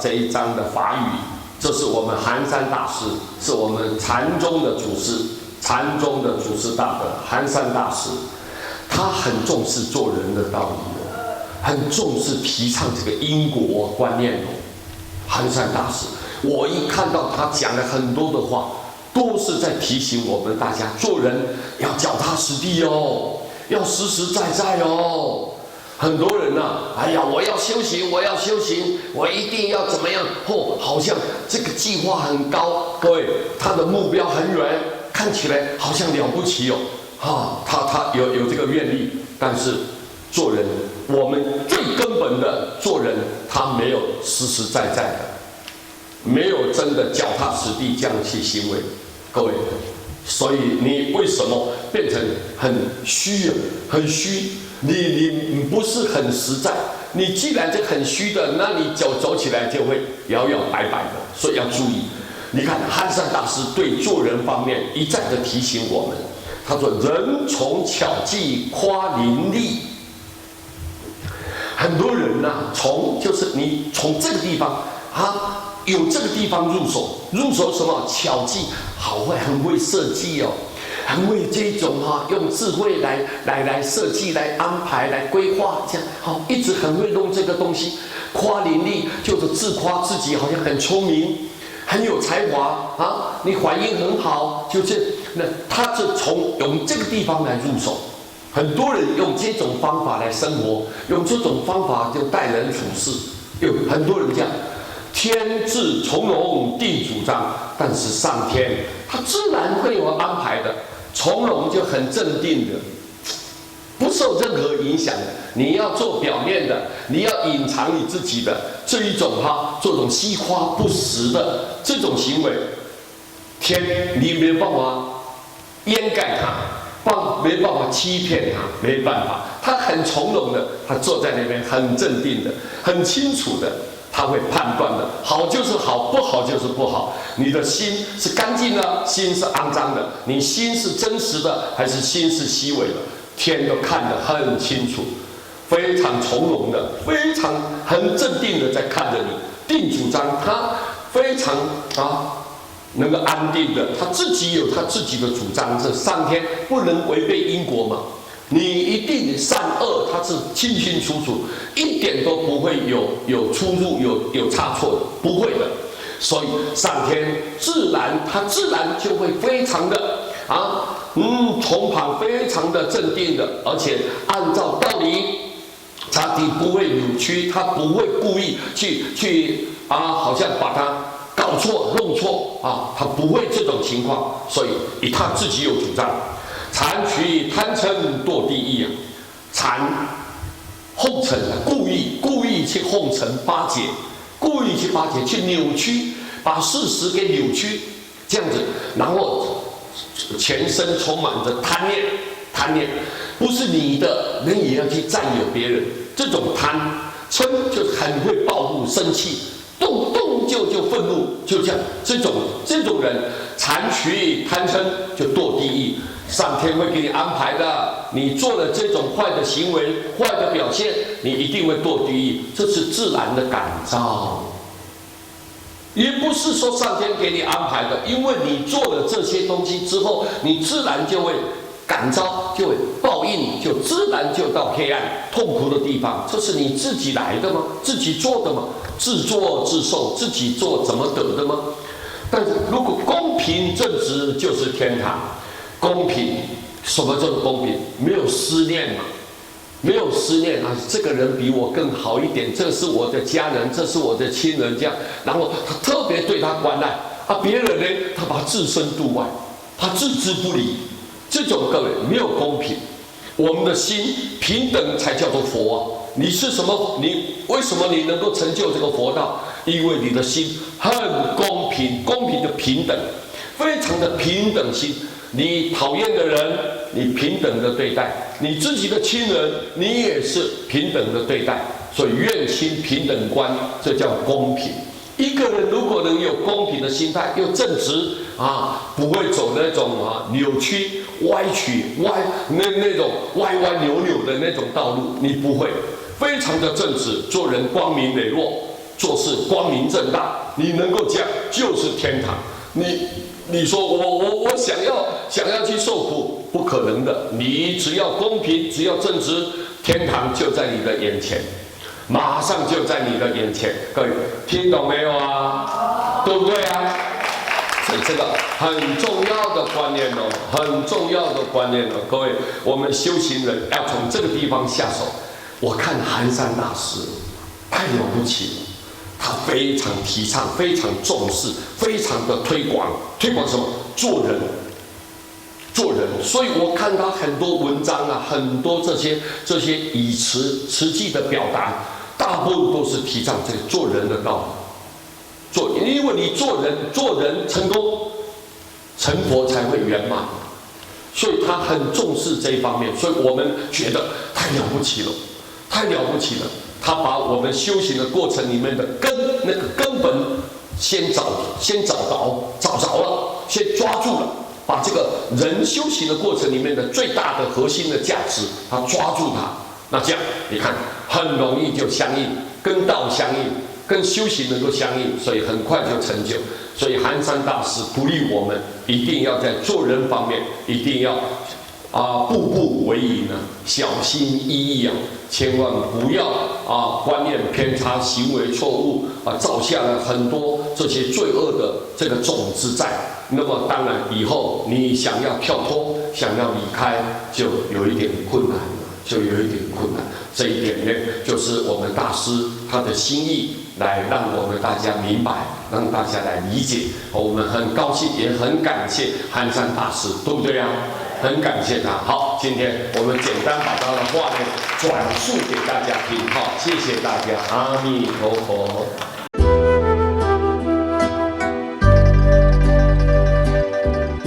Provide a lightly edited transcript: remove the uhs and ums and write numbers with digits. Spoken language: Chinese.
这一章的法语，这是我们寒山大师，是我们禅宗的祖师，禅宗的祖师大德寒山大师，他很重视做人的道理哦，很重视提倡这个因果观念哦。寒山大师，我一看到他讲了很多的话，都是在提醒我们大家做人要脚踏实地哦，要实实在在哦。很多人啊，哎呀，我要修行，我要修行，我一定要怎么样？哦，好像这个计划很高，各位，他的目标很远，看起来好像了不起哦，他有这个愿力，但是做人，我们最根本的做人，他没有实实在在的，没有真的脚踏实地这样去行为，各位，所以你为什么变成很虚啊？很虚。你不是很实在，你既然这很虚的，那你走起来就会摇摇摆摆的，所以要注意。你看寒山大师对做人方面一再的提醒我们，他说：“人从巧计夸伶俐。”很多人呐、就是你从这个地方啊，有这个地方入手什么巧计，好会很会设计哦。很会这种用智慧来设计、来安排、来规划，这样好，一直很会弄这个东西。夸伶俐就是自夸自己好像很聪明、很有才华啊，你反应很好，那他是从用这个地方来入手。很多人用这种方法来生活，用这种方法就待人处事。有很多人这样，天自从容定主张，但是上天他自然会有安排的。从容就很镇定的，不受任何影响的。你要做表面的，你要隐藏你自己的这一种这种虚夸不实的这种行为，天你没办法掩盖它，没办法欺骗它，没办法，他很从容的，他坐在那边很镇定的，很清楚的。他会判断的，好就是好，不好就是不好。你的心是干净的，心是肮脏的，你心是真实的，还是心是虚伪的？天都看得很清楚，非常从容的，非常很镇定的在看着你。定主张，他非常能够安定的，他自己有他自己的主张，这上天不能违背因果嘛。你一定善恶，它是清清楚楚，一点都不会有出入、有差错的，不会的。所以上天自然就会非常的从旁非常的镇定的，而且按照道理，他不会扭曲，他不会故意去好像把它搞错、弄错他不会这种情况，所以他自己有主张。残取贪嗔堕地狱残红尘故意去红尘巴结，故意去巴结，去扭曲，把事实给扭曲，这样子，然后全身充满着贪念，不是你的，人也要去占有别人，这种贪嗔就很会报复，生气，动就愤怒，就这样，这种人残取贪嗔就堕地狱。上天会给你安排的，你做了这种坏的行为、坏的表现，你一定会堕地狱，这是自然的感召，也不是说上天给你安排的，因为你做了这些东西之后，你自然就会感召，就会报应，就自然就到黑暗、痛苦的地方，这是你自己来的吗？自己做的吗？自作自受，自己做怎么得的吗？但是如果公平正直，就是天堂。公平，什么叫做公平？没有思念嘛，没有思念这个人比我更好一点，这是我的家人，这是我的亲人，这样，然后他特别对他关爱别人呢，他把自身度外，他置之不理，这种各位没有公平。我们的心平等才叫做佛你是什么？你为什么你能够成就这个佛道？因为你的心很公平，公平的平等，非常的平等心。你讨厌的人，你平等的对待；你自己的亲人，你也是平等的对待。所以愿亲平等观，这叫公平。一个人如果能有公平的心态，又正直不会走那种扭曲、歪那种歪扭的那种道路，你不会，非常的正直，做人光明磊落，做事光明正大，你能够这样就是天堂。你说我想要去受苦，不可能的。你只要公平，只要正直，天堂就在你的眼前，马上就在你的眼前。各位听懂没有啊？对不对啊？所以这个很重要的观念哦，很重要的观念哦。各位，我们修行人要从这个地方下手。我看寒山大师太了不起了，他非常提倡，非常重视，非常的推广什么？做人。所以我看他很多文章啊，很多这些语词实际的表达，大部分都是提倡这个做人的道理。因为你做人成功，成佛才会圆满，所以他很重视这一方面。所以我们觉得太了不起了，太了不起了。他把我们修行的过程里面的那个根本先找着了，先抓住了，把这个人修行的过程里面的最大的核心的价值，他抓住它。那这样你看，很容易就相应，跟道相应。跟修行能够相应，所以很快就成就。所以寒山大师鼓励我们，一定要在做人方面，一定要步步为营啊，小心翼翼啊，千万不要观念偏差、行为错误造下了很多这些罪恶的这个种子在。那么当然以后你想要跳脱、想要离开，就有一点困难了。这一点呢，就是我们大师他的心意，来让我们大家明白，让大家来理解。我们很高兴，也很感谢寒山大师，对不对啊？很感谢他。好，今天我们简单把他的话呢转述给大家听。好，谢谢大家，阿弥陀佛。